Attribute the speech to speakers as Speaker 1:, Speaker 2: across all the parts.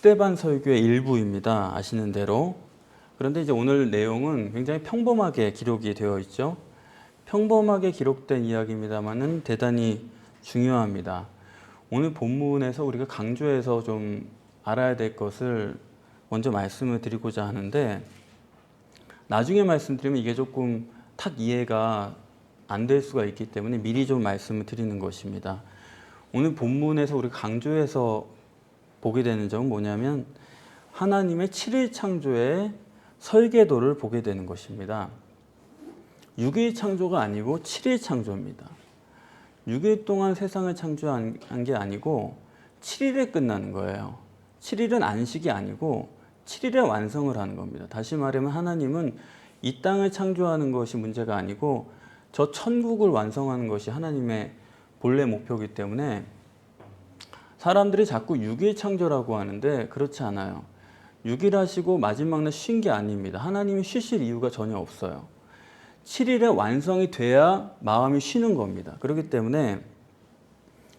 Speaker 1: 스데반 설교의 일부입니다. 아시는 대로. 그런데 이제 오늘 내용은 굉장히 평범하게 기록이 되어 있죠. 평범하게 기록된 이야기입니다만은 대단히 중요합니다. 오늘 본문에서 우리가 강조해서 좀 알아야 될 것을 먼저 말씀을 드리고자 하는데, 나중에 말씀드리면 이게 조금 탁 이해가 안 될 수가 있기 때문에 미리 좀 말씀을 드리는 것입니다. 오늘 본문에서 우리가 강조해서 보게 되는 점은 뭐냐면 하나님의 7일 창조의 설계도를 보게 되는 것입니다. 6일 창조가 아니고 7일 창조입니다. 6일 동안 세상을 창조한 게 아니고 7일에 끝나는 거예요. 7일은 안식이 아니고 7일에 완성을 하는 겁니다. 다시 말하면 하나님은 이 땅을 창조하는 것이 문제가 아니고 저 천국을 완성하는 것이 하나님의 본래 목표이기 때문에 사람들이 자꾸 6일 창조라고 하는데 그렇지 않아요. 6일 하시고 마지막 날 쉰 게 아닙니다. 하나님이 쉬실 이유가 전혀 없어요. 7일에 완성이 돼야 마음이 쉬는 겁니다. 그렇기 때문에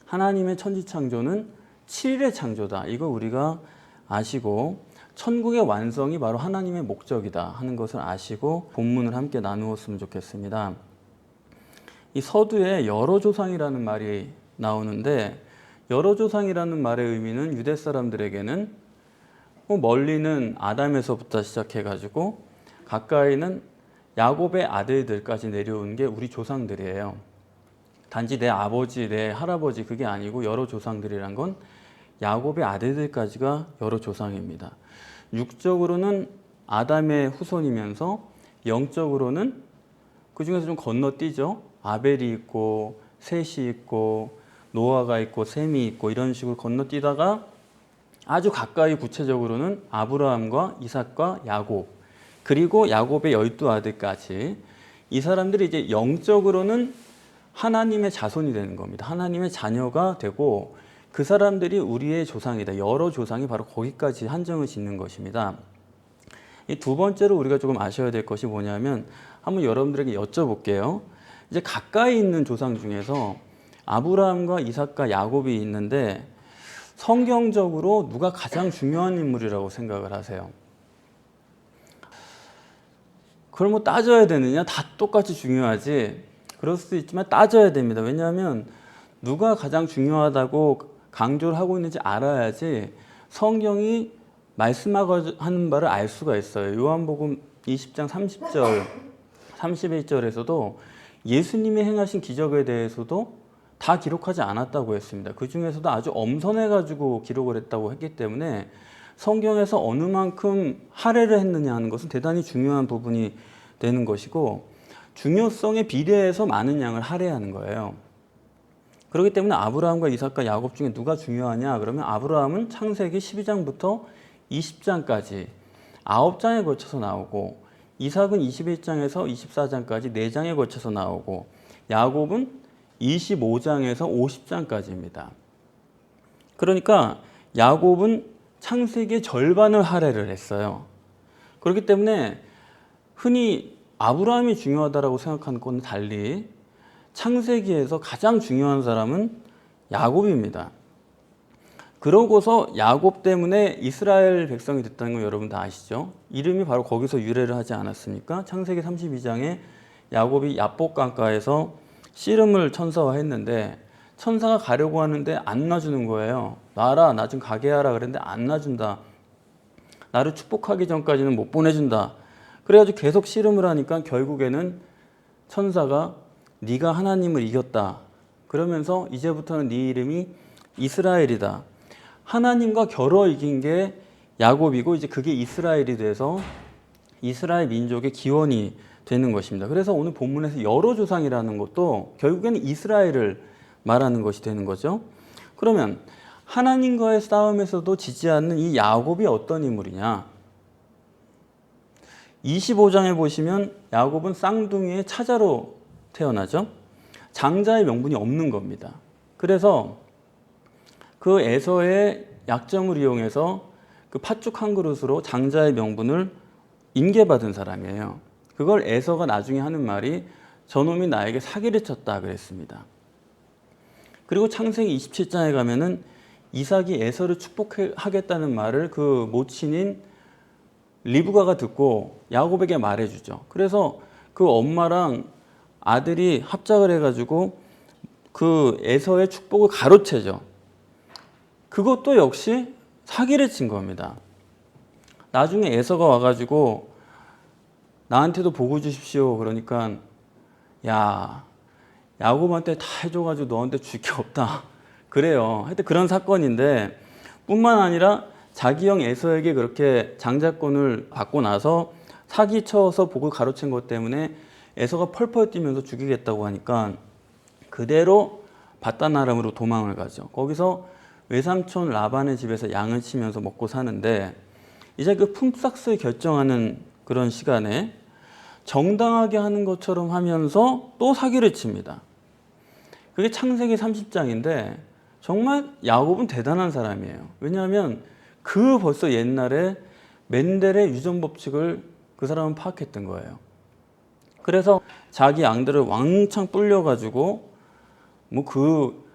Speaker 1: 하나님의 천지창조는 7일의 창조다. 이거 우리가 아시고 천국의 완성이 바로 하나님의 목적이다 하는 것을 아시고 본문을 함께 나누었으면 좋겠습니다. 이 서두에 여러 조상이라는 말이 나오는데, 여러 조상이라는 말의 의미는 유대 사람들에게는 멀리는 아담에서부터 시작해가지고 가까이는 야곱의 아들들까지 내려온 게 우리 조상들이에요. 단지 내 아버지, 내 할아버지 그게 아니고 여러 조상들이란 건 야곱의 아들들까지가 여러 조상입니다. 육적으로는 아담의 후손이면서 영적으로는 그 중에서 좀 건너뛰죠. 아벨이 있고 셋이 있고 노아가 있고 셈이 있고 이런 식으로 건너뛰다가 아주 가까이 구체적으로는 아브라함과 이삭과 야곱, 그리고 야곱의 12아들까지, 이 사람들이 이제 영적으로는 하나님의 자손이 되는 겁니다. 하나님의 자녀가 되고 그 사람들이 우리의 조상이다. 여러 조상이 바로 거기까지 한정을 짓는 것입니다. 이 두 번째로 우리가 조금 아셔야 될 것이 뭐냐면, 한번 여러분들에게 여쭤볼게요. 이제 가까이 있는 조상 중에서 아브라함과 이삭과 야곱이 있는데 성경적으로 누가 가장 중요한 인물이라고 생각을 하세요? 그걸 뭐 따져야 되느냐? 다 똑같이 중요하지. 그럴 수도 있지만 따져야 됩니다. 왜냐하면 누가 가장 중요하다고 강조를 하고 있는지 알아야지 성경이 말씀하고 하는 바를 알 수가 있어요. 요한복음 20장 30절, 31절에서도 예수님이 행하신 기적에 대해서도 다 기록하지 않았다고 했습니다. 그 중에서도 아주 엄선해가지고 기록을 했다고 했기 때문에 성경에서 어느 만큼 할애를 했느냐 하는 것은 대단히 중요한 부분이 되는 것이고, 중요성에 비례해서 많은 양을 할애하는 거예요. 그렇기 때문에 아브라함과 이삭과 야곱 중에 누가 중요하냐 그러면, 아브라함은 창세기 12장부터 20장까지 9장에 걸쳐서 나오고, 이삭은 21장에서 24장까지 4장에 걸쳐서 나오고, 야곱은 25장에서 50장까지입니다. 그러니까 야곱은 창세기의 절반을 할애를 했어요. 그렇기 때문에 흔히 아브라함이 중요하다고 생각하는 것과는 달리 창세기에서 가장 중요한 사람은 야곱입니다. 그러고서 야곱 때문에 이스라엘 백성이 됐다는 거 여러분 다 아시죠? 이름이 바로 거기서 유래를 하지 않았습니까? 창세기 32장에 야곱이 야복 강가에서 씨름을 천사와 했는데 천사가 가려고 하는데 안 놔주는 거예요. 놔라, 나 좀 가게 하라 그랬는데 안 놔준다. 나를 축복하기 전까지는 못 보내준다. 그래가지고 계속 씨름을 하니까 결국에는 천사가 네가 하나님을 이겼다. 그러면서 이제부터는 네 이름이 이스라엘이다. 하나님과 겨뤄 이긴 게 야곱이고, 이제 그게 이스라엘이 돼서 이스라엘 민족의 기원이 되는 것입니다. 그래서 오늘 본문에서 여러 조상이라는 것도 결국에는 이스라엘을 말하는 것이 되는 거죠. 그러면 하나님과의 싸움에서도 지지 않는 이 야곱이 어떤 인물이냐? 25장에 보시면 야곱은 쌍둥이의 차자로 태어나죠. 장자의 명분이 없는 겁니다. 그래서 그 에서의 약점을 이용해서 그 팥죽 한 그릇으로 장자의 명분을 인계받은 사람이에요. 그걸 에서가 나중에 하는 말이 저놈이 나에게 사기를 쳤다 그랬습니다. 그리고 창세기 27장에 가면은 이삭이 에서를 축복하겠다는 말을 그 모친인 리브가가 듣고 야곱에게 말해주죠. 그래서 그 엄마랑 아들이 합작을 해가지고 그 에서의 축복을 가로채죠. 그것도 역시 사기를 친 겁니다. 나중에 에서가 와가지고 나한테도 복을 주십시오. 그러니까 야, 야곱한테 다 해줘가지고 너한테 줄 게 없다. 그래요. 하여튼 그런 사건인데 뿐만 아니라 자기 형 에서에게 그렇게 장자권을 받고 나서 사기쳐서 복을 가로챈 것 때문에 에서가 펄펄 뛰면서 죽이겠다고 하니까 그대로 바단 아람으로 도망을 가죠. 거기서 외삼촌 라반의 집에서 양을 치면서 먹고 사는데 이제 그 품삯을 결정하는 그런 시간에 정당하게 하는 것처럼 하면서 또 사기를 칩니다. 그게 창세기 30장인데 정말 야곱은 대단한 사람이에요. 왜냐하면 그 벌써 옛날에 멘델의 유전 법칙을 그 사람은 파악했던 거예요. 그래서 자기 양들을 왕창 불려가지고 뭐 그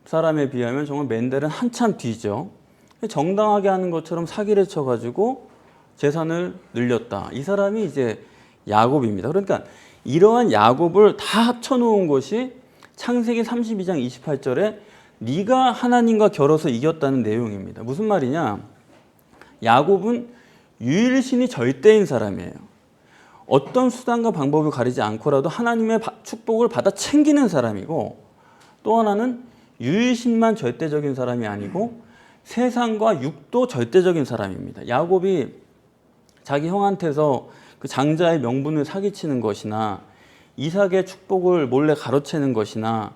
Speaker 1: 사람에 비하면 정말 멘델은 한참 뒤죠. 정당하게 하는 것처럼 사기를 쳐가지고 재산을 늘렸다. 이 사람이 이제 야곱입니다. 그러니까 이러한 야곱을 다 합쳐놓은 것이 창세기 32장 28절에 네가 하나님과 겨뤄서 이겼다는 내용입니다. 무슨 말이냐? 야곱은 유일신이 절대인 사람이에요. 어떤 수단과 방법을 가리지 않고라도 하나님의 축복을 받아 챙기는 사람이고, 또 하나는 유일신만 절대적인 사람이 아니고 세상과 육도 절대적인 사람입니다. 야곱이 자기 형한테서 그 장자의 명분을 사기치는 것이나 이삭의 축복을 몰래 가로채는 것이나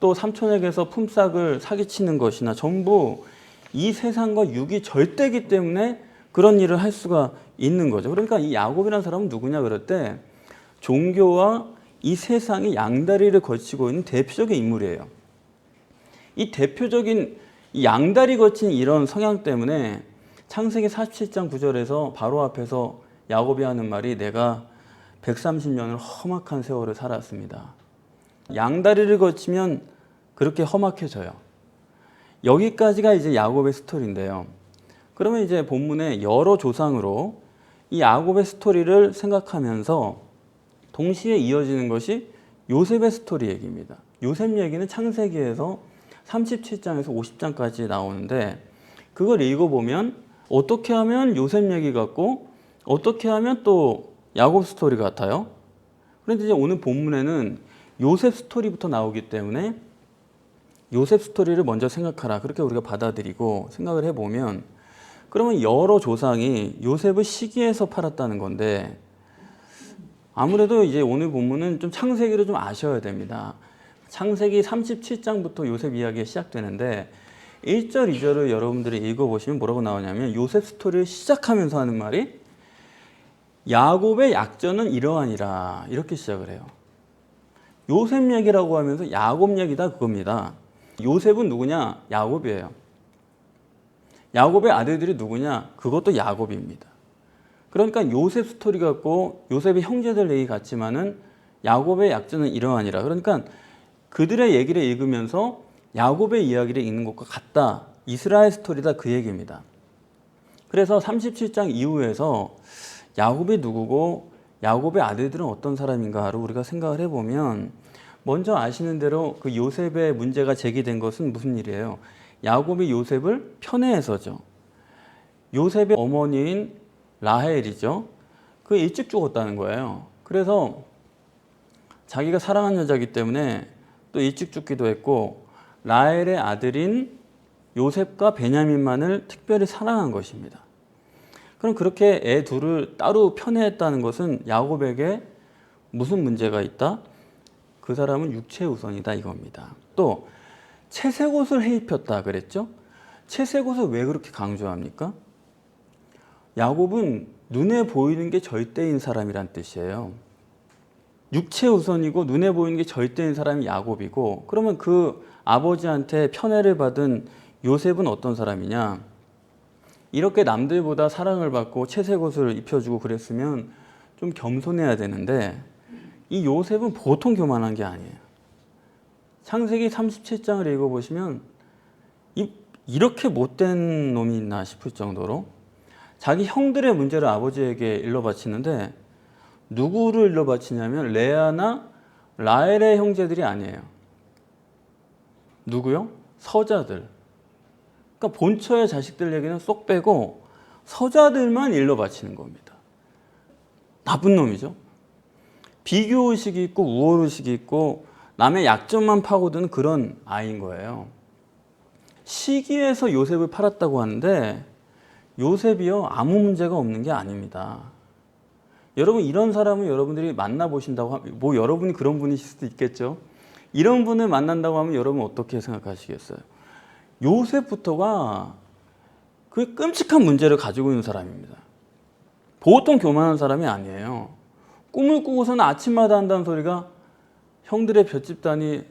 Speaker 1: 또 삼촌에게서 품삯을 사기치는 것이나 전부 이 세상과 육이 절대이기 때문에 그런 일을 할 수가 있는 거죠. 그러니까 이 야곱이라는 사람은 누구냐 그럴 때 종교와 이 세상의 양다리를 걸치고 있는 대표적인 인물이에요. 이 대표적인 양다리 거친 이런 성향 때문에 창세기 47장 9절에서 바로 앞에서 야곱이 하는 말이 내가 130년을 험악한 세월을 살았습니다. 양다리를 거치면 그렇게 험악해져요. 여기까지가 이제 야곱의 스토리인데요. 그러면 이제 본문에 여러 조상으로 이 야곱의 스토리를 생각하면서 동시에 이어지는 것이 요셉의 스토리 얘기입니다. 요셉 얘기는 창세기에서 37장에서 50장까지 나오는데 그걸 읽어보면 어떻게 하면 요셉 얘기 같고 어떻게 하면 또 야곱 스토리 같아요. 그런데 이제 오늘 본문에는 요셉 스토리부터 나오기 때문에 요셉 스토리를 먼저 생각하라. 그렇게 우리가 받아들이고 생각을 해보면 그러면 여러 조상이 요셉을 시기해서 팔았다는 건데 아무래도 이제 오늘 본문은 좀 창세기를 좀 아셔야 됩니다. 창세기 37장부터 요셉 이야기가 시작되는데 1절, 2절을 여러분들이 읽어보시면 뭐라고 나오냐면 요셉 스토리를 시작하면서 하는 말이 야곱의 약전은 이러하니라 이렇게 시작을 해요. 요셉 얘기라고 하면서 야곱 얘기다 그겁니다. 요셉은 누구냐? 야곱이에요. 야곱의 아들들이 누구냐? 그것도 야곱입니다. 그러니까 요셉 스토리 같고 요셉의 형제들 얘기 같지만은 야곱의 약전은 이러하니라. 그러니까 그들의 얘기를 읽으면서 야곱의 이야기를 읽는 것과 같다. 이스라엘 스토리다 그 얘기입니다. 그래서 37장 이후에서 야곱이 누구고 야곱의 아들들은 어떤 사람인가를 우리가 생각을 해보면 먼저 아시는 대로 그 요셉의 문제가 제기된 것은 무슨 일이에요? 야곱이 요셉을 편애해서죠. 요셉의 어머니인 라헬이죠. 그 일찍 죽었다는 거예요. 그래서 자기가 사랑하는 여자이기 때문에 또 일찍 죽기도 했고 라헬의 아들인 요셉과 베냐민만을 특별히 사랑한 것입니다. 그럼 그렇게 애 둘을 따로 편애했다는 것은 야곱에게 무슨 문제가 있다? 그 사람은 육체 우선이다 이겁니다. 또 채색 옷을 해입혔다 그랬죠? 채색 옷을 왜 그렇게 강조합니까? 야곱은 눈에 보이는 게 절대인 사람이란 뜻이에요. 육체 우선이고 눈에 보이는 게 절대인 사람이 야곱이고 그러면 그 아버지한테 편애를 받은 요셉은 어떤 사람이냐? 이렇게 남들보다 사랑을 받고 채색 옷을 입혀주고 그랬으면 좀 겸손해야 되는데 이 요셉은 보통 교만한 게 아니에요. 창세기 37장을 읽어보시면 이렇게 못된 놈이 있나 싶을 정도로 자기 형들의 문제를 아버지에게 일러바치는데 누구를 일러바치냐면 레아나 라헬의 형제들이 아니에요. 누구요? 서자들. 그러니까 본처의 자식들 얘기는 쏙 빼고 서자들만 일러바치는 겁니다. 나쁜 놈이죠. 비교의식이 있고 우월의식이 있고 남의 약점만 파고드는 그런 아이인 거예요. 시기에서 요셉을 팔았다고 하는데 요셉이요 아무 문제가 없는 게 아닙니다. 여러분 이런 사람은 여러분들이 만나보신다고 하면 뭐 여러분이 그런 분이실 수도 있겠죠. 이런 분을 만난다고 하면 여러분 어떻게 생각하시겠어요? 요셉부터가 그 끔찍한 문제를 가지고 있는 사람입니다. 보통 교만한 사람이 아니에요. 꿈을 꾸고서는 아침마다 한다는 소리가 형들의 볏집단이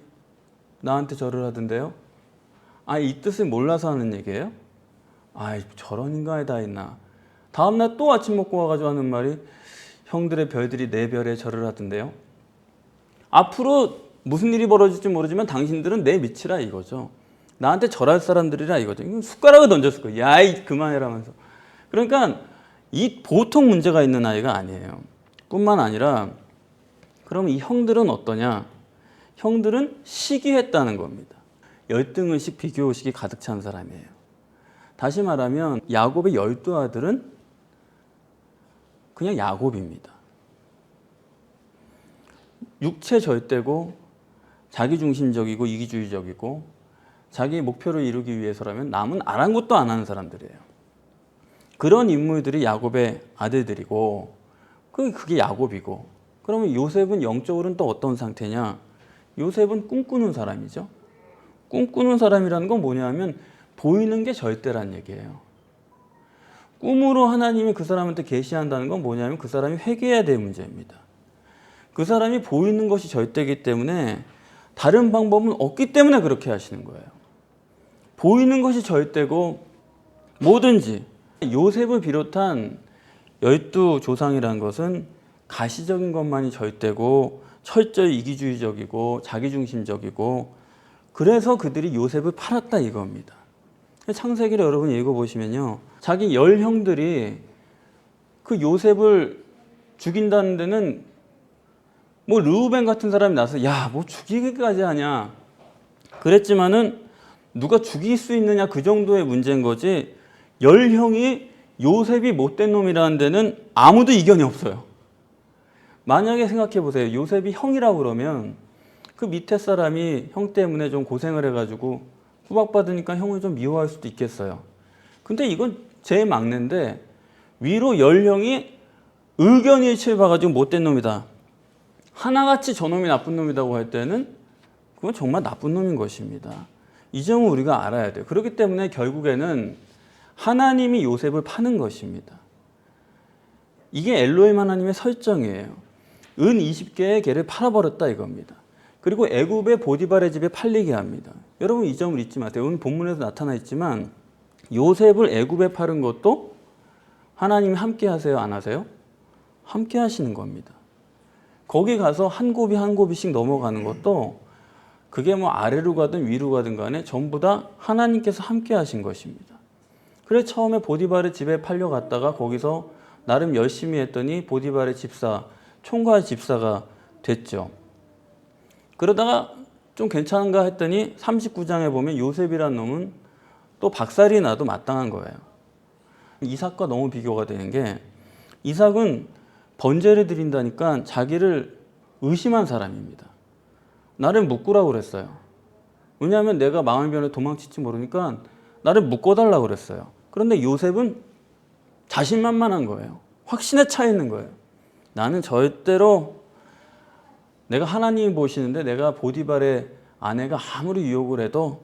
Speaker 1: 나한테 절을 하던데요. 아, 이 뜻을 몰라서 하는 얘기예요? 아, 저런 인간이 다 있나. 다음날 또 아침 먹고 와가지고 하는 말이 형들의 별들이 내 별에 절을 하던데요. 앞으로 무슨 일이 벌어질지 모르지만 당신들은 내 밑이라 이거죠. 나한테 절할 사람들이라 이거죠. 숟가락을 던졌을 거예요. 야, 이 그만해라 하면서. 그러니까 이 보통 문제가 있는 아이가 아니에요. 뿐만 아니라 그럼 이 형들은 어떠냐? 형들은 시기했다는 겁니다. 열등의식, 비교의식이 가득 찬 사람이에요. 다시 말하면 야곱의 12아들은 그냥 야곱입니다. 육체 절대고 자기중심적이고 이기주의적이고 자기 목표를 이루기 위해서라면 남은 아랑곳도 안 하는 사람들이에요. 그런 인물들이 야곱의 아들들이고 그게 야곱이고 그러면 요셉은 영적으로는 또 어떤 상태냐? 요셉은 꿈꾸는 사람이죠. 꿈꾸는 사람이라는 건 뭐냐면 보이는 게 절대란 얘기예요. 꿈으로 하나님이 그 사람한테 계시한다는 건 뭐냐면 그 사람이 회개해야 될 문제입니다. 그 사람이 보이는 것이 절대이기 때문에 다른 방법은 없기 때문에 그렇게 하시는 거예요. 보이는 것이 절대고 뭐든지 요셉을 비롯한 12조상이라는 것은 가시적인 것만이 절대고 철저히 이기주의적이고 자기중심적이고 그래서 그들이 요셉을 팔았다 이겁니다. 창세기를 여러분 읽어보시면요. 자기 10형들이 그 요셉을 죽인다는 데는 뭐 르우벤 같은 사람이 나서 야, 뭐 죽이기까지 하냐 그랬지만은 누가 죽일 수 있느냐 그 정도의 문제인 거지 10형이 요셉이 못된 놈이라는 데는 아무도 이견이 없어요. 만약에 생각해 보세요. 요셉이 형이라고 그러면 그 밑에 사람이 형 때문에 좀 고생을 해가지고 후박받으니까 형을 좀 미워할 수도 있겠어요. 근데 이건 제 막내인데 위로 10형이 의견 일치를 봐가지고 못된 놈이다. 하나같이 저놈이 나쁜 놈이라고 할 때는 그건 정말 나쁜 놈인 것입니다. 이 점을 우리가 알아야 돼요. 그렇기 때문에 결국에는 하나님이 요셉을 파는 것입니다. 이게 엘로힘 하나님의 설정이에요. 은 20개의 개를 팔아버렸다 이겁니다. 그리고 애굽의 보디발의 집에 팔리게 합니다. 여러분 이 점을 잊지 마세요. 오늘 본문에서 나타나 있지만 요셉을 애굽에 파는 것도 하나님이 함께 하세요? 안 하세요? 함께 하시는 겁니다. 거기 가서 한 곱이 한 곱이씩 넘어가는 것도 그게 뭐 아래로 가든 위로 가든 간에 전부 다 하나님께서 함께 하신 것입니다. 그래서 처음에 보디발의 집에 팔려갔다가 거기서 나름 열심히 했더니 보디발의 집사, 총괄 집사가 됐죠. 그러다가 좀 괜찮은가 했더니 39장에 보면 요셉이라는 놈은 또 박살이 나도 마땅한 거예요. 이삭과 너무 비교가 되는 게 이삭은 번제를 드린다니까 자기를 의심한 사람입니다. 나를 묶으라고 그랬어요. 왜냐하면 내가 망할변에 도망칠지 모르니까 나를 묶어달라고 그랬어요. 그런데 요셉은 자신만만한 거예요. 확신에 차 있는 거예요. 나는 절대로 내가 하나님이 보시는데 내가 보디발의 아내가 아무리 유혹을 해도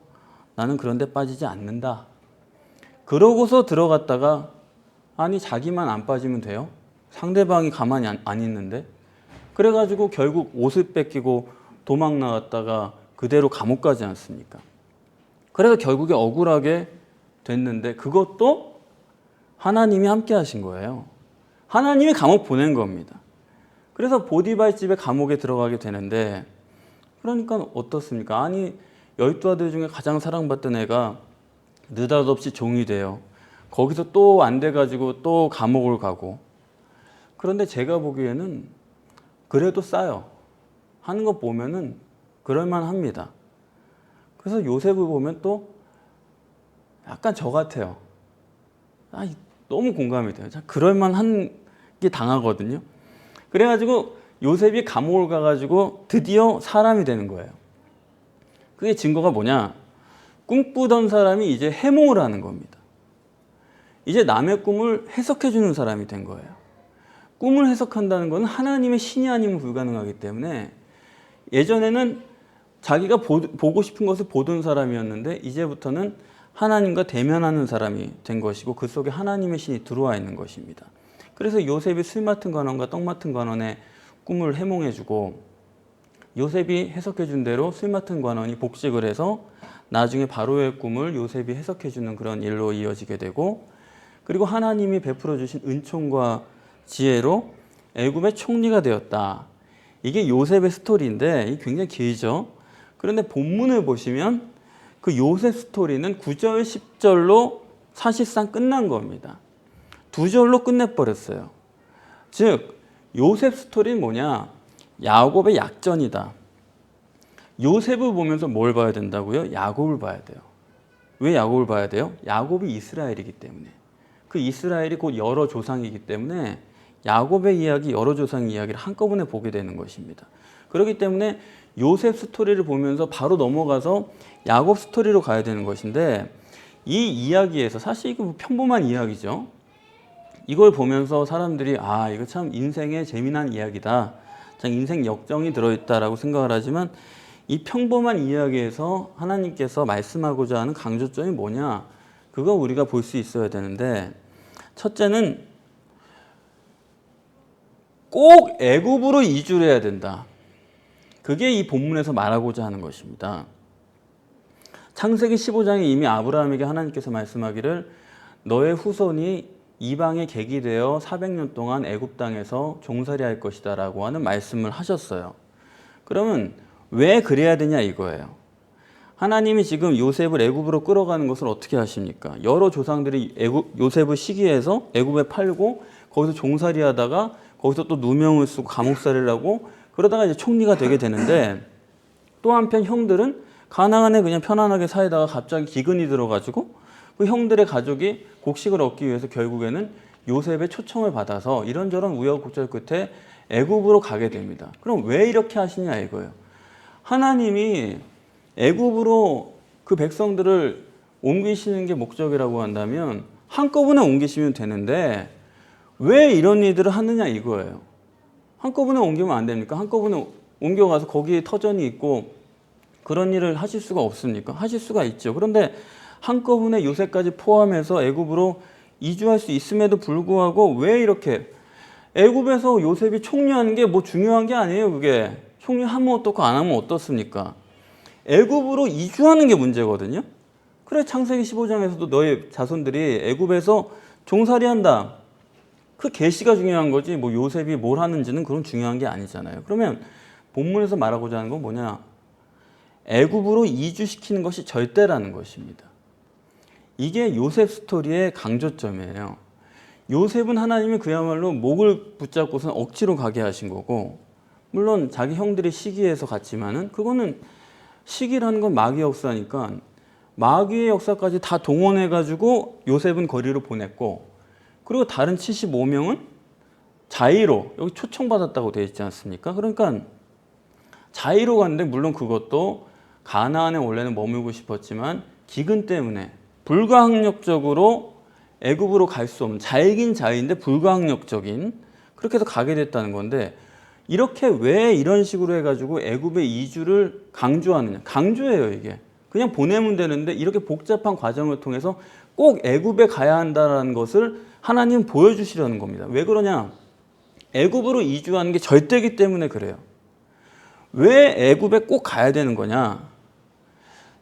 Speaker 1: 나는 그런 데 빠지지 않는다. 그러고서 들어갔다가 아니 자기만 안 빠지면 돼요? 상대방이 가만히 안 있는데? 그래가지고 결국 옷을 뺏기고 도망 나갔다가 그대로 감옥 가지 않습니까? 그래서 결국에 억울하게 됐는데 그것도 하나님이 함께 하신 거예요. 하나님이 감옥 보낸 겁니다. 그래서 보디발 집에 감옥에 들어가게 되는데 그러니까 어떻습니까? 아니 12아들 중에 가장 사랑받던 애가 느닷없이 종이 돼요. 거기서 또 안 돼가지고 또 감옥을 가고. 그런데 제가 보기에는 그래도 싸요. 하는 거 보면은 그럴만합니다. 그래서 요셉을 보면 또 약간 저 같아요. 너무 공감이 돼요. 그럴만한 게 당하거든요. 그래가지고 요셉이 감옥을 가가지고 드디어 사람이 되는 거예요. 그게 증거가 뭐냐? 꿈꾸던 사람이 이제 해몽을 하는 겁니다. 이제 남의 꿈을 해석해 주는 사람이 된 거예요. 꿈을 해석한다는 것은 하나님의 신이 아니면 불가능하기 때문에 예전에는 자기가 보고 싶은 것을 보던 사람이었는데 이제부터는 하나님과 대면하는 사람이 된 것이고 그 속에 하나님의 신이 들어와 있는 것입니다. 그래서 요셉이 술 맡은 관원과 떡 맡은 관원의 꿈을 해몽해 주고 요셉이 해석해 준 대로 술 맡은 관원이 복직을 해서 나중에 바로의 꿈을 요셉이 해석해 주는 그런 일로 이어지게 되고 그리고 하나님이 베풀어 주신 은총과 지혜로 애굽의 총리가 되었다. 이게 요셉의 스토리인데 이게 굉장히 길죠. 그런데 본문을 보시면 그 요셉 스토리는 9절, 10절로 사실상 끝난 겁니다. 2절로 끝내버렸어요. 즉 요셉 스토리는 뭐냐? 야곱의 약전이다. 요셉을 보면서 뭘 봐야 된다고요? 야곱을 봐야 돼요. 왜 야곱을 봐야 돼요? 야곱이 이스라엘이기 때문에. 그 이스라엘이 곧 여러 조상이기 때문에 야곱의 이야기, 여러 조상의 이야기를 한꺼번에 보게 되는 것입니다. 그렇기 때문에 요셉 스토리를 보면서 바로 넘어가서 야곱 스토리로 가야 되는 것인데 이 이야기에서 사실 이거 평범한 이야기죠. 이걸 보면서 사람들이 이거 참 인생의 재미난 이야기다. 참 인생 역정이 들어있다라고 생각을 하지만 이 평범한 이야기에서 하나님께서 말씀하고자 하는 강조점이 뭐냐? 그거 우리가 볼 수 있어야 되는데 첫째는 꼭 애굽으로 이주를 해야 된다. 그게 이 본문에서 말하고자 하는 것입니다. 창세기 15장에 이미 아브라함에게 하나님께서 말씀하기를 너의 후손이 이방에 객이 되어 400년 동안 애굽 땅에서 종살이 할 것이다 라고 하는 말씀을 하셨어요. 그러면 왜 그래야 되냐 이거예요. 하나님이 지금 요셉을 애굽으로 끌어가는 것을 어떻게 하십니까? 여러 조상들이 요셉을 시기해서 애굽에 팔고 거기서 종살이 하다가 거기서 또 누명을 쓰고 감옥살이를 하고 그러다가 이제 총리가 되게 되는데 또 한편 형들은 가나안에 그냥 편안하게 살다가 갑자기 기근이 들어가지고 그 형들의 가족이 곡식을 얻기 위해서 결국에는 요셉의 초청을 받아서 이런저런 우여곡절 끝에 애굽으로 가게 됩니다. 그럼 왜 이렇게 하시냐 이거예요. 하나님이 애굽으로 그 백성들을 옮기시는 게 목적이라고 한다면 한꺼번에 옮기시면 되는데 왜 이런 일들을 하느냐 이거예요. 한꺼번에 옮기면 안 됩니까? 한꺼번에 옮겨가서 거기에 터전이 있고 그런 일을 하실 수가 없습니까? 하실 수가 있죠. 그런데 한꺼번에 요셉까지 포함해서 애굽으로 이주할 수 있음에도 불구하고 왜 이렇게 애굽에서 요셉이 총리하는 게 뭐 중요한 게 아니에요. 그게 총리하면 어떻고 안 하면 어떻습니까? 애굽으로 이주하는 게 문제거든요. 그래 창세기 15장에서도 너의 자손들이 애굽에서 종살이한다. 그 계시가 중요한 거지 뭐 요셉이 뭘 하는지는 그런 중요한 게 아니잖아요. 그러면 본문에서 말하고자 하는 건 뭐냐? 애굽으로 이주시키는 것이 절대라는 것입니다. 이게 요셉 스토리의 강조점이에요. 요셉은 하나님이 그야말로 목을 붙잡고선 억지로 가게 하신 거고 물론 자기 형들이 시기해서 갔지만은 그거는 시기라는 건 마귀의 역사니까 마귀의 역사까지 다 동원해가지고 요셉은 거리로 보냈고 그리고 다른 75명은 자의로 여기 초청받았다고 되어 있지 않습니까? 그러니까 자의로 갔는데 물론 그것도 가나안에 원래는 머물고 싶었지만 기근 때문에 불가항력적으로 애굽으로 갈 수 없는 자이긴 자의인데 불가항력적인 그렇게 해서 가게 됐다는 건데 이렇게 왜 이런 식으로 해가지고 애굽의 이주를 강조하느냐. 강조해요 이게. 그냥 보내면 되는데 이렇게 복잡한 과정을 통해서 꼭 애굽에 가야 한다는 것을 하나님은 보여주시려는 겁니다. 왜 그러냐. 애굽으로 이주하는 게 절대이기 때문에 그래요. 왜 애굽에 꼭 가야 되는 거냐.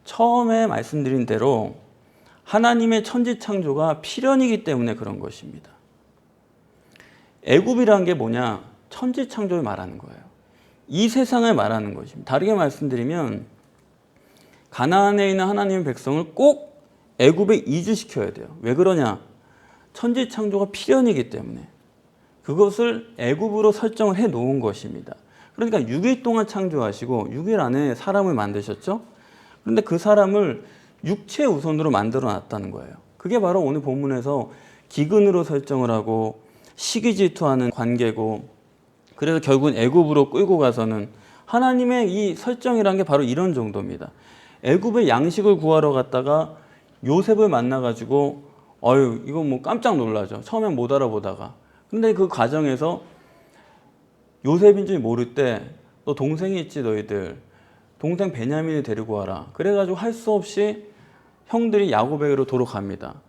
Speaker 1: 처음에 말씀드린 대로 하나님의 천지창조가 필연이기 때문에 그런 것입니다. 애굽이라는 게 뭐냐? 천지창조를 말하는 거예요. 이 세상을 말하는 것입니다. 다르게 말씀드리면 가나안에 있는 하나님의 백성을 꼭 애굽에 이주시켜야 돼요. 왜 그러냐? 천지창조가 필연이기 때문에 그것을 애굽으로 설정을 해 놓은 것입니다. 그러니까 6일 동안 창조하시고 6일 안에 사람을 만드셨죠. 그런데 그 사람을 육체 우선으로 만들어 놨다는 거예요. 그게 바로 오늘 본문에서 기근으로 설정을 하고 시기 질투하는 관계고, 그래서 결국은 애굽으로 끌고 가서는 하나님의 이 설정이란 게 바로 이런 정도입니다. 애굽의 양식을 구하러 갔다가 요셉을 만나가지고 이거 뭐 깜짝 놀라죠. 처음엔 못 알아보다가. 근데 그 과정에서 요셉인 줄 모를 때 너 동생이 있지 너희들. 동생 베냐민을 데리고 와라. 그래가지고 할 수 없이 형들이 야곱에게로 돌아갑니다.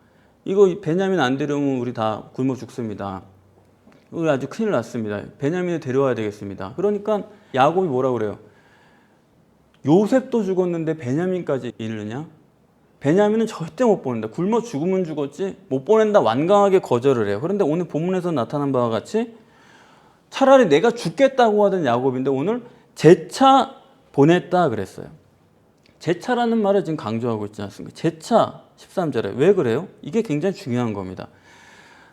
Speaker 1: 이거 베냐민 안 데려오면 우리 다 굶어 죽습니다. 우리 아주 큰일 났습니다. 베냐민을 데려와야 되겠습니다. 그러니까 야곱이 뭐라고 그래요? 요셉도 죽었는데 베냐민까지 잃느냐? 베냐민은 절대 못 보낸다. 굶어 죽으면 죽었지 못 보낸다. 완강하게 거절을 해요. 그런데 오늘 본문에서 나타난 바와 같이 차라리 내가 죽겠다고 하던 야곱인데 오늘 재차 보냈다 그랬어요. 재차라는 말을 지금 강조하고 있지 않습니까? 재차 13절에. 왜 그래요? 이게 굉장히 중요한 겁니다.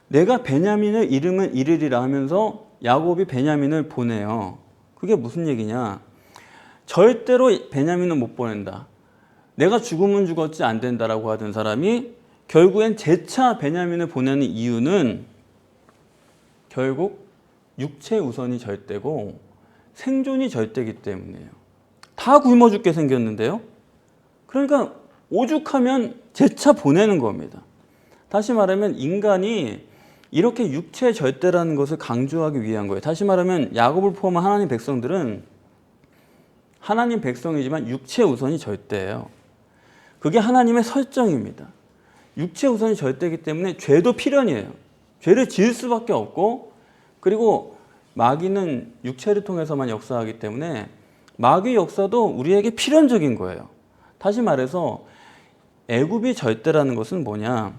Speaker 1: 내가 베냐민을 잃으면 잃으리라 하면서 야곱이 베냐민을 보내요. 그게 무슨 얘기냐? 절대로 베냐민은 못 보낸다. 내가 죽으면 죽었지 안 된다라고 하던 사람이 결국엔 재차 베냐민을 보내는 이유는 결국 육체 우선이 절대고 생존이 절대이기 때문이에요. 다 굶어 죽게 생겼는데요. 그러니까 오죽하면 재차 보내는 겁니다. 다시 말하면 인간이 이렇게 육체 절대라는 것을 강조하기 위한 거예요. 다시 말하면 야곱을 포함한 하나님 백성들은 하나님 백성이지만 육체 우선이 절대예요. 그게 하나님의 설정입니다. 육체 우선이 절대이기 때문에 죄도 필연이에요. 죄를 지을 수밖에 없고, 그리고 마귀는 육체를 통해서만 역사하기 때문에 마귀 역사도 우리에게 필연적인 거예요. 다시 말해서 애굽이 절대라는 것은 뭐냐?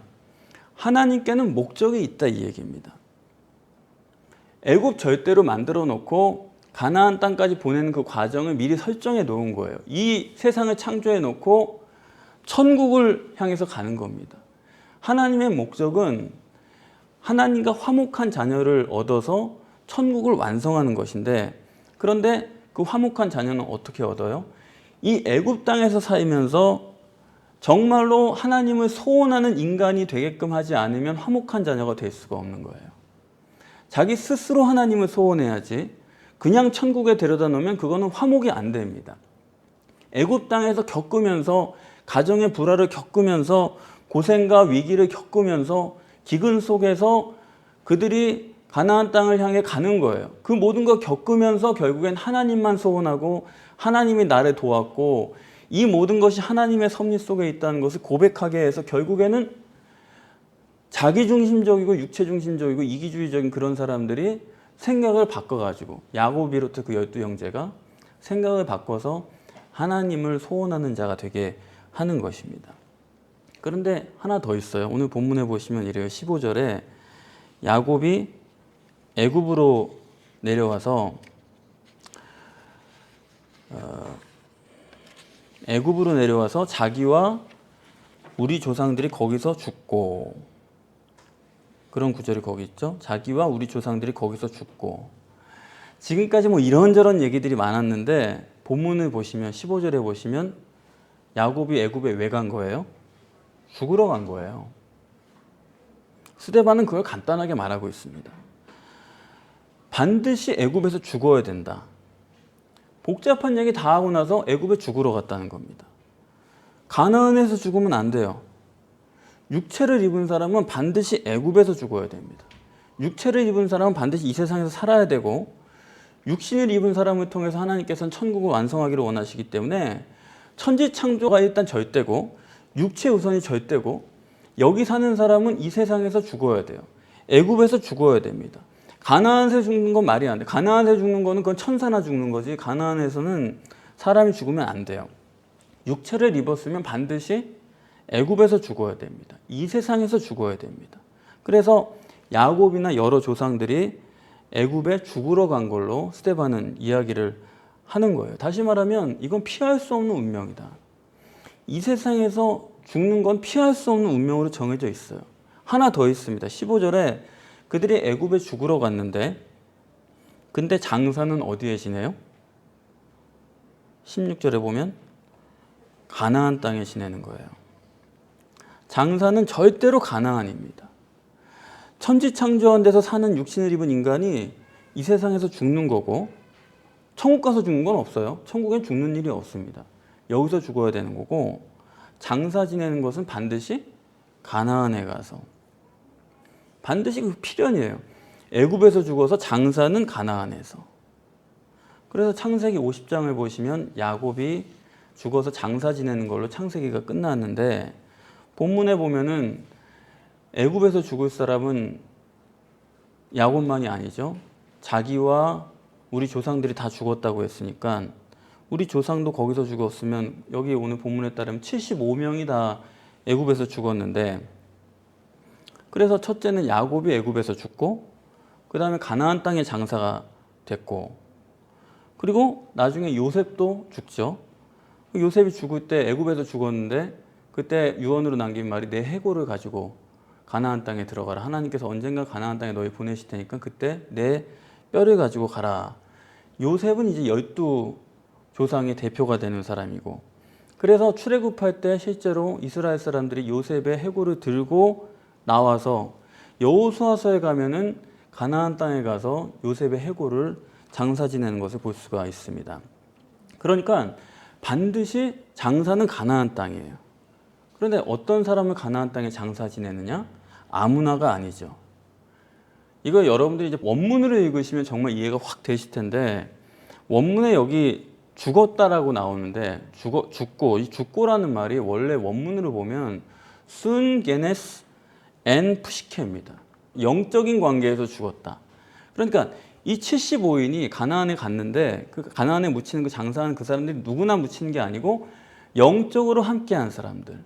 Speaker 1: 하나님께는 목적이 있다 이 얘기입니다. 애굽 절대로 만들어 놓고 가나안 땅까지 보내는 그 과정을 미리 설정해 놓은 거예요. 이 세상을 창조해 놓고 천국을 향해서 가는 겁니다. 하나님의 목적은 하나님과 화목한 자녀를 얻어서 천국을 완성하는 것인데, 그런데 그 화목한 자녀는 어떻게 얻어요? 이 애굽 땅에서 살면서 정말로 하나님을 소원하는 인간이 되게끔 하지 않으면 화목한 자녀가 될 수가 없는 거예요. 자기 스스로 하나님을 소원해야지 그냥 천국에 데려다 놓으면 그거는 화목이 안 됩니다. 애굽 땅에서 겪으면서 가정의 불화를 겪으면서 고생과 위기를 겪으면서 기근 속에서 그들이 가나안 땅을 향해 가는 거예요. 그 모든 걸 겪으면서 결국엔 하나님만 소원하고 하나님이 나를 도왔고 이 모든 것이 하나님의 섭리 속에 있다는 것을 고백하게 해서 결국에는 자기중심적이고 육체중심적이고 이기주의적인 그런 사람들이 생각을 바꿔가지고 야곱 비롯해 그 12형제가 생각을 바꿔서 하나님을 소원하는 자가 되게 하는 것입니다. 그런데 하나 더 있어요. 오늘 본문에 보시면 이래요. 15절에 야곱이 애굽으로 내려와서 자기와 우리 조상들이 거기서 죽고, 그런 구절이 거기 있죠. 자기와 우리 조상들이 거기서 죽고. 지금까지 뭐 이런저런 얘기들이 많았는데 본문을 보시면 15절에 보시면 야곱이 애굽에 왜 간 거예요? 죽으러 간 거예요. 스데반은 그걸 간단하게 말하고 있습니다. 반드시 애굽에서 죽어야 된다. 복잡한 얘기 다 하고 나서 애굽에 죽으러 갔다는 겁니다. 가나안에서 죽으면 안 돼요. 육체를 입은 사람은 반드시 애굽에서 죽어야 됩니다. 육체를 입은 사람은 반드시 이 세상에서 살아야 되고, 육신을 입은 사람을 통해서 하나님께서는 천국을 완성하기를 원하시기 때문에 천지창조가 일단 절대고 육체 우선이 절대고, 여기 사는 사람은 이 세상에서 죽어야 돼요. 애굽에서 죽어야 됩니다. 가나안에서 죽는 건 말이 안 돼. 가나안에서 죽는 거는 그건 천사나 죽는 거지, 가나안에서는 사람이 죽으면 안 돼요. 육체를 입었으면 반드시 애굽에서 죽어야 됩니다. 이 세상에서 죽어야 됩니다. 그래서 야곱이나 여러 조상들이 애굽에 죽으러 간 걸로 스데반은 이야기를 하는 거예요. 다시 말하면 이건 피할 수 없는 운명이다. 이 세상에서 죽는 건 피할 수 없는 운명으로 정해져 있어요. 하나 더 있습니다. 15절에 그들이 애굽에 죽으러 갔는데 근데 장사는 어디에 지내요? 16절에 보면 가나안 땅에 지내는 거예요. 장사는 절대로 가나안입니다. 천지창조한 데서 사는 육신을 입은 인간이 이 세상에서 죽는 거고 천국 가서 죽는 건 없어요. 천국엔 죽는 일이 없습니다. 여기서 죽어야 되는 거고 장사 지내는 것은 반드시 가나안에 가서 반드시 그 필연이에요. 애굽에서 죽어서 장사는 가나안에서. 그래서 창세기 50장을 보시면 야곱이 죽어서 장사 지내는 걸로 창세기가 끝났는데 본문에 보면은 애굽에서 죽을 사람은 야곱만이 아니죠. 자기와 우리 조상들이 다 죽었다고 했으니까 우리 조상도 거기서 죽었으면 여기 오늘 본문에 따르면 75명이 다 애굽에서 죽었는데 그래서 첫째는 야곱이 애굽에서 죽고 그 다음에 가나안 땅에 장사가 됐고 그리고 나중에 요셉도 죽죠. 요셉이 죽을 때 애굽에서 죽었는데 그때 유언으로 남긴 말이 내 해골을 가지고 가나안 땅에 들어가라. 하나님께서 언젠가 가나안 땅에 너희 보내실 테니까 그때 내 뼈를 가지고 가라. 요셉은 이제 12조상의 대표가 되는 사람이고 그래서 출애굽할 때 실제로 이스라엘 사람들이 요셉의 해골을 들고 나와서 여호수아서에 가면은 가나안 땅에 가서 요셉의 해골을 장사 지내는 것을 볼 수가 있습니다. 그러니까 반드시 장사는 가나안 땅이에요. 그런데 어떤 사람을 가나안 땅에 장사 지내느냐? 아무나가 아니죠. 이거 여러분들이 이제 원문으로 읽으시면 정말 이해가 확 되실 텐데 원문에 여기 죽었다라고 나오는데 죽고 이 죽고라는 말이 원래 원문으로 보면 순 게네스 엔 푸시케입니다. 영적인 관계에서 죽었다. 그러니까 이 75인이 가나안에 갔는데 그 가나안에 묻히는 그 장사하는 그 사람들이 누구나 묻히는 게 아니고 영적으로 함께한 사람들.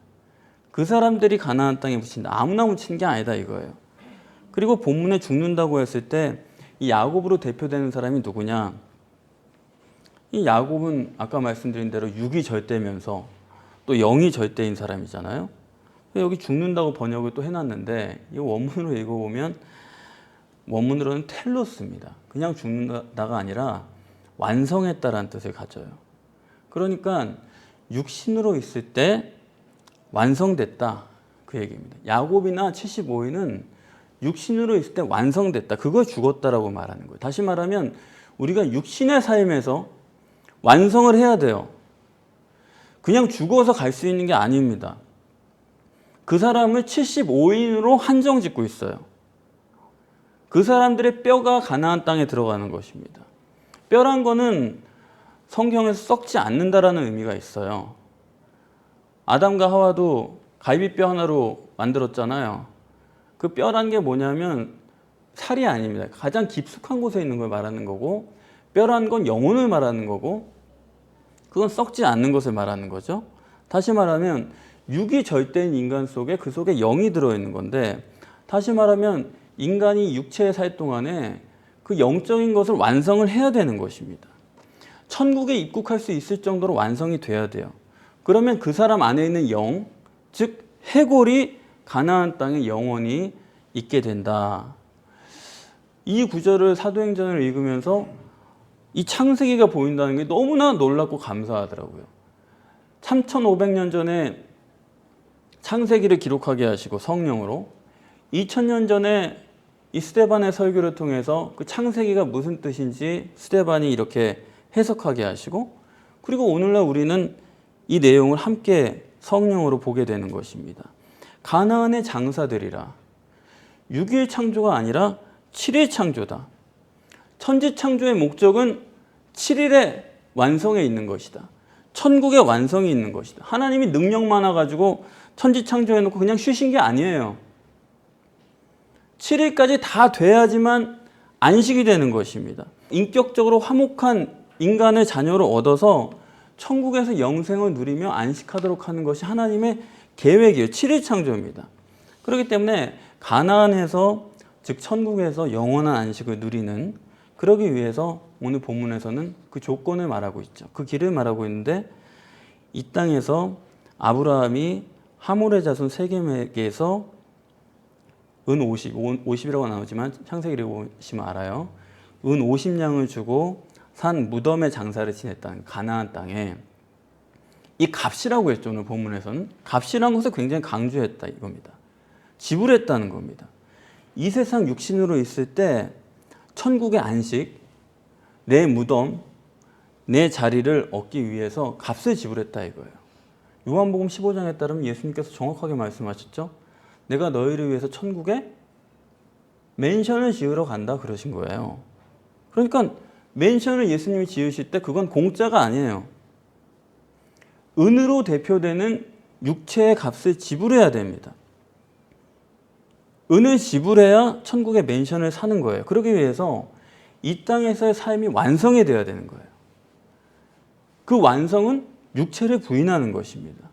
Speaker 1: 그 사람들이 가나안 땅에 묻힌다. 아무나 묻히는 게 아니다 이거예요. 그리고 본문에 죽는다고 했을 때 이 야곱으로 대표되는 사람이 누구냐? 이 야곱은 아까 말씀드린 대로 육이 절대면서 또 영이 절대인 사람이잖아요. 여기 죽는다고 번역을 또 해놨는데 이 원문으로 읽어보면 원문으로는 텔로스입니다. 그냥 죽는다가 아니라 완성했다라는 뜻을 가져요. 그러니까 육신으로 있을 때 완성됐다 그 얘기입니다. 야곱이나 75인은 육신으로 있을 때 완성됐다. 그걸 죽었다라고 말하는 거예요. 다시 말하면 우리가 육신의 삶에서 완성을 해야 돼요. 그냥 죽어서 갈 수 있는 게 아닙니다. 그 사람을 75인으로 한정 짓고 있어요. 그 사람들의 뼈가 가나안 땅에 들어가는 것입니다. 뼈란 거는 성경에서 썩지 않는다라는 의미가 있어요. 아담과 하와도 갈비뼈 하나로 만들었잖아요. 그 뼈란 게 뭐냐면 살이 아닙니다. 가장 깊숙한 곳에 있는 걸 말하는 거고 뼈란 건 영혼을 말하는 거고 그건 썩지 않는 것을 말하는 거죠. 다시 말하면 육이 절대인 인간 속에 그 속에 영이 들어있는 건데 다시 말하면 인간이 육체에 살 동안에 그 영적인 것을 완성을 해야 되는 것입니다. 천국에 입국할 수 있을 정도로 완성이 돼야 돼요. 그러면 그 사람 안에 있는 영, 즉 해골이 가나안 땅에 영원히 있게 된다. 이 구절을 사도행전을 읽으면서 이 창세기가 보인다는 게 너무나 놀랍고 감사하더라고요. 3500년 전에 창세기를 기록하게 하시고 성령으로 2000년 전에 이 스데반의 설교를 통해서 그 창세기가 무슨 뜻인지 스데반이 이렇게 해석하게 하시고 그리고 오늘날 우리는 이 내용을 함께 성령으로 보게 되는 것입니다. 가나안의 장사들이라 6일 창조가 아니라 7일 창조다. 천지 창조의 목적은 7일의 완성에 있는 것이다. 천국의 완성이 있는 것이다. 하나님이 능력 많아가지고 천지 창조해놓고 그냥 쉬신 게 아니에요. 7일까지 다 돼야지만 안식이 되는 것입니다. 인격적으로 화목한 인간의 자녀를 얻어서 천국에서 영생을 누리며 안식하도록 하는 것이 하나님의 계획이에요. 7일 창조입니다. 그렇기 때문에 가나안에서 즉 천국에서 영원한 안식을 누리는 그러기 위해서 오늘 본문에서는 그 조건을 말하고 있죠. 그 길을 말하고 있는데 이 땅에서 아브라함이 하몰의 자손 세겜에게서 은 50이라고 나오지만 창세기를 보시면 알아요. 은 50냥을 주고 산 무덤의 장사를 지냈다는 가나안 땅에 이 값이라고 했죠. 오늘 본문에서는 값이라는 것을 굉장히 강조했다 이겁니다. 지불했다는 겁니다. 이 세상 육신으로 있을 때 천국의 안식, 내 무덤, 내 자리를 얻기 위해서 값을 지불했다 이거예요. 요한복음 15장에 따르면 예수님께서 정확하게 말씀하셨죠. 내가 너희를 위해서 천국에 맨션을 지으러 간다 그러신 거예요. 그러니까 맨션을 예수님이 지으실 때 그건 공짜가 아니에요. 은으로 대표되는 육체의 값을 지불해야 됩니다. 은을 지불해야 천국의 맨션을 사는 거예요. 그러기 위해서 이 땅에서의 삶이 완성이 되어야 되는 거예요. 그 완성은 육체를 부인하는 것입니다.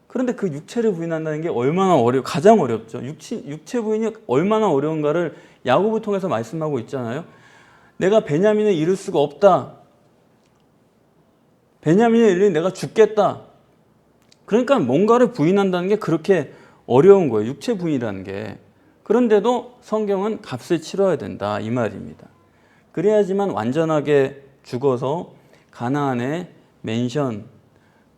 Speaker 1: 그런데 그 육체를 부인한다는 게 얼마나 가장 어렵죠. 육체 부인이 얼마나 어려운가를 야고보 통해서 말씀하고 있잖아요. 내가 베냐민을 이룰 수가 없다. 베냐민을 이루니 내가 죽겠다. 그러니까 뭔가를 부인한다는 게 그렇게 어려운 거예요. 육체 부인이라는 게. 그런데도 성경은 값을 치러야 된다 이 말입니다. 그래야지만 완전하게 죽어서 가나안의 맨션,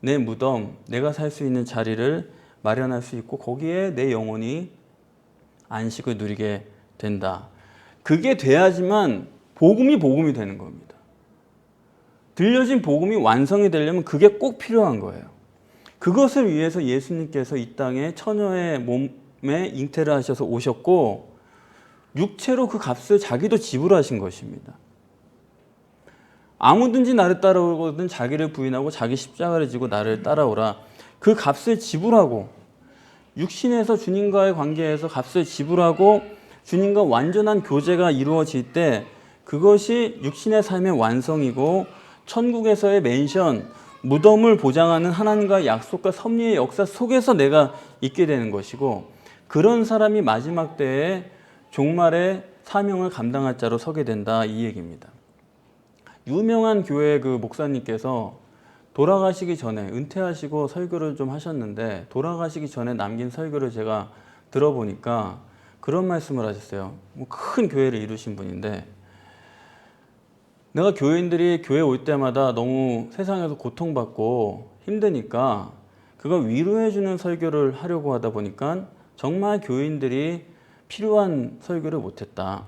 Speaker 1: 내 무덤, 내가 살 수 있는 자리를 마련할 수 있고 거기에 내 영혼이 안식을 누리게 된다. 그게 돼야지만 복음이 되는 겁니다. 들려진 복음이 완성이 되려면 그게 꼭 필요한 거예요. 그것을 위해서 예수님께서 이 땅에 처녀의 몸에 잉태를 하셔서 오셨고 육체로 그 값을 자기도 지불하신 것입니다. 아무든지 나를 따라오거든 자기를 부인하고 자기 십자가를 지고 나를 따라오라. 그 값을 지불하고 육신에서 주님과의 관계에서 값을 지불하고 주님과 완전한 교제가 이루어질 때 그것이 육신의 삶의 완성이고 천국에서의 맨션, 무덤을 보장하는 하나님과의 약속과 섭리의 역사 속에서 내가 있게 되는 것이고 그런 사람이 마지막 때에 종말의 사명을 감당할 자로 서게 된다 이 얘기입니다. 유명한 교회 그 목사님께서 돌아가시기 전에 은퇴하시고 설교를 좀 하셨는데 돌아가시기 전에 남긴 설교를 제가 들어보니까 그런 말씀을 하셨어요. 큰 교회를 이루신 분인데 내가 교인들이 교회 올 때마다 너무 세상에서 고통받고 힘드니까 그걸 위로해주는 설교를 하려고 하다 보니까 정말 교인들이 필요한 설교를 못했다.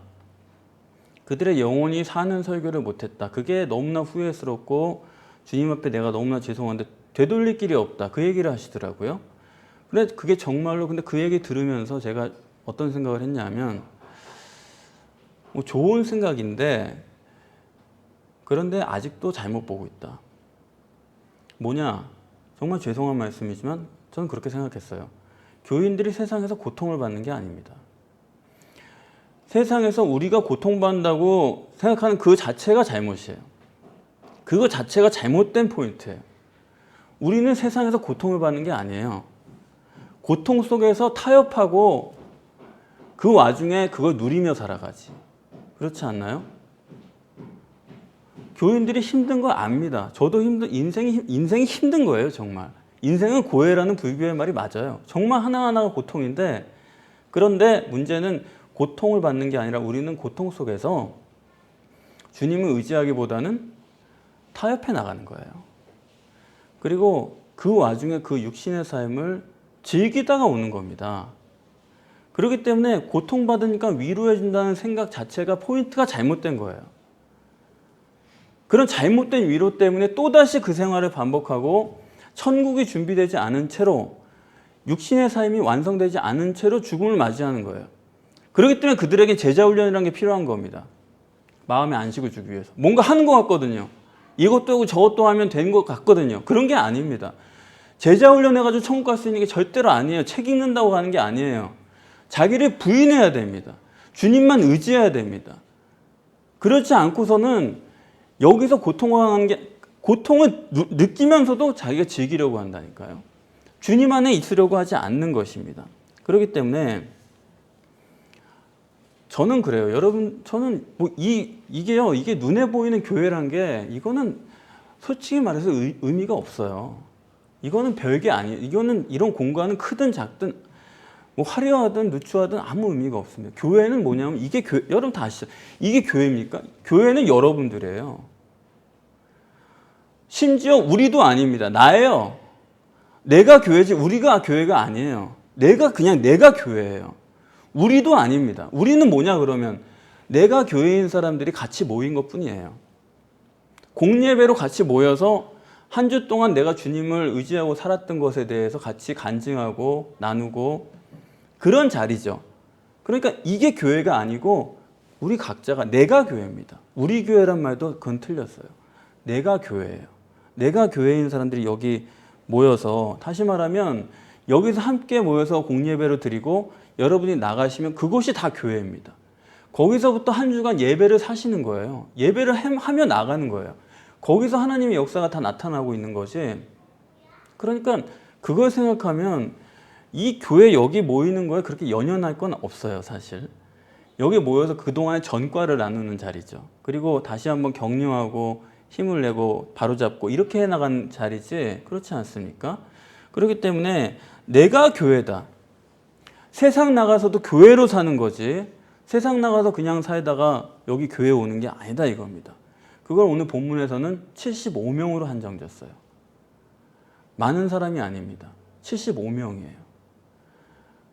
Speaker 1: 그들의 영혼이 사는 설교를 못했다. 그게 너무나 후회스럽고 주님 앞에 내가 너무나 죄송한데 되돌릴 길이 없다. 그 얘기를 하시더라고요. 근데 그게 정말로 근데 그 얘기 들으면서 제가 어떤 생각을 했냐면 좋은 생각인데 그런데 아직도 잘못 보고 있다. 뭐냐? 정말 죄송한 말씀이지만 저는 그렇게 생각했어요. 교인들이 세상에서 고통을 받는 게 아닙니다. 세상에서 우리가 고통받는다고 생각하는 그 자체가 잘못이에요. 그거 자체가 잘못된 포인트예요. 우리는 세상에서 고통을 받는 게 아니에요. 고통 속에서 타협하고 그 와중에 그걸 누리며 살아가지. 그렇지 않나요? 교인들이 힘든 거 압니다. 저도 인생이 힘든 거예요, 정말. 인생은 고해라는 불교의 말이 맞아요. 정말 하나하나가 고통인데 그런데 문제는 고통을 받는 게 아니라 우리는 고통 속에서 주님을 의지하기보다는 타협해 나가는 거예요. 그리고 그 와중에 그 육신의 삶을 즐기다가 오는 겁니다. 그렇기 때문에 고통받으니까 위로해 준다는 생각 자체가 포인트가 잘못된 거예요. 그런 잘못된 위로 때문에 또다시 그 생활을 반복하고 천국이 준비되지 않은 채로 육신의 삶이 완성되지 않은 채로 죽음을 맞이하는 거예요. 그렇기 때문에 그들에게 제자훈련이라는 게 필요한 겁니다. 마음의 안식을 주기 위해서. 뭔가 하는 것 같거든요. 이것도 하고 저것도 하면 되는 것 같거든요. 그런 게 아닙니다. 제자훈련해가지고 천국 갈 수 있는 게 절대로 아니에요. 책 읽는다고 가는 게 아니에요. 자기를 부인해야 됩니다. 주님만 의지해야 됩니다. 그렇지 않고서는 여기서 고통을 느끼면서도 자기가 즐기려고 한다니까요. 주님 안에 있으려고 하지 않는 것입니다. 그렇기 때문에 저는 그래요. 여러분, 저는 이게 눈에 보이는 교회란 게 이거는 솔직히 말해서 의미가 없어요. 이거는 별게 아니에요. 이거는 이런 공간은 크든 작든 뭐 화려하든 누추하든 아무 의미가 없습니다. 교회는 뭐냐면 이게 여러분 다 아시죠? 이게 교회입니까? 교회는 여러분들이에요. 심지어 우리도 아닙니다. 나예요. 내가 교회지 우리가 교회가 아니에요. 내가 교회예요. 우리도 아닙니다. 우리는 뭐냐 그러면 내가 교회인 사람들이 같이 모인 것뿐이에요. 공예배로 같이 모여서 한 주 동안 내가 주님을 의지하고 살았던 것에 대해서 같이 간증하고 나누고 그런 자리죠. 그러니까 이게 교회가 아니고 우리 각자가 내가 교회입니다. 우리 교회란 말도 그건 틀렸어요. 내가 교회예요. 내가 교회인 사람들이 여기 모여서 다시 말하면 여기서 함께 모여서 공예배를 드리고 여러분이 나가시면 그곳이 다 교회입니다. 거기서부터 한 주간 예배를 사시는 거예요. 예배를 하며 나가는 거예요. 거기서 하나님의 역사가 다 나타나고 있는 거지. 그러니까 그걸 생각하면 이 교회 여기 모이는 거에 그렇게 연연할 건 없어요, 사실. 여기 모여서 그동안의 전과를 나누는 자리죠. 그리고 다시 한번 격려하고 힘을 내고 바로잡고 이렇게 해나간 자리지 그렇지 않습니까? 그렇기 때문에 내가 교회다. 세상 나가서도 교회로 사는 거지 세상 나가서 그냥 살다가 여기 교회 오는 게 아니다 이겁니다. 그걸 오늘 본문에서는 75명으로 한정졌어요. 많은 사람이 아닙니다. 75명이에요.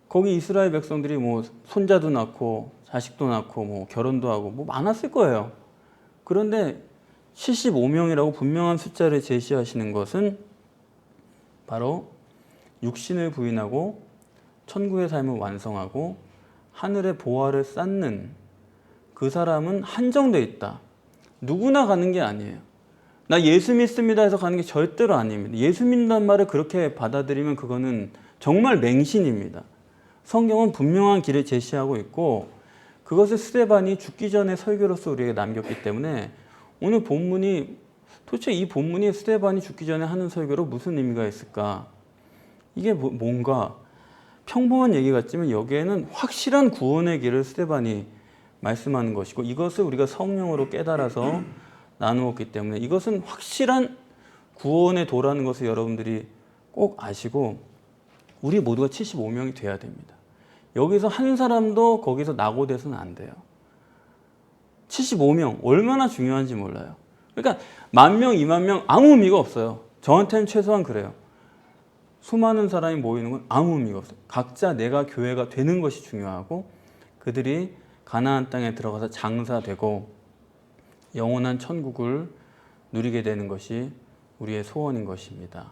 Speaker 1: 거기 이스라엘 백성들이 뭐 손자도 낳고 자식도 낳고 뭐 결혼도 하고 뭐 많았을 거예요. 그런데 75명이라고 분명한 숫자를 제시하시는 것은 바로 육신을 부인하고 천국의 삶을 완성하고 하늘의 보화를 쌓는 그 사람은 한정되어 있다. 누구나 가는 게 아니에요. 나 예수 믿습니다 해서 가는 게 절대로 아닙니다. 예수 믿는다는 말을 그렇게 받아들이면 그거는 정말 맹신입니다. 성경은 분명한 길을 제시하고 있고 그것을 스데반이 죽기 전에 설교로서 우리에게 남겼기 때문에 오늘 본문이 도대체 이 본문이 스데반이 죽기 전에 하는 설교로 무슨 의미가 있을까? 이게 뭔가 평범한 얘기 같지만 여기에는 확실한 구원의 길을 스데반이 말씀하는 것이고 이것을 우리가 성령으로 깨달아서 나누었기 때문에 이것은 확실한 구원의 도라는 것을 여러분들이 꼭 아시고 우리 모두가 75명이 돼야 됩니다. 여기서 한 사람도 거기서 낙오돼서는 안 돼요. 75명 얼마나 중요한지 몰라요. 그러니까 10,000명, 20,000명 아무 의미가 없어요. 저한테는 최소한 그래요. 수많은 사람이 모이는 건 아무 의미가 없어요. 각자 내가 교회가 되는 것이 중요하고 그들이 가나안 땅에 들어가서 장사되고 영원한 천국을 누리게 되는 것이 우리의 소원인 것입니다.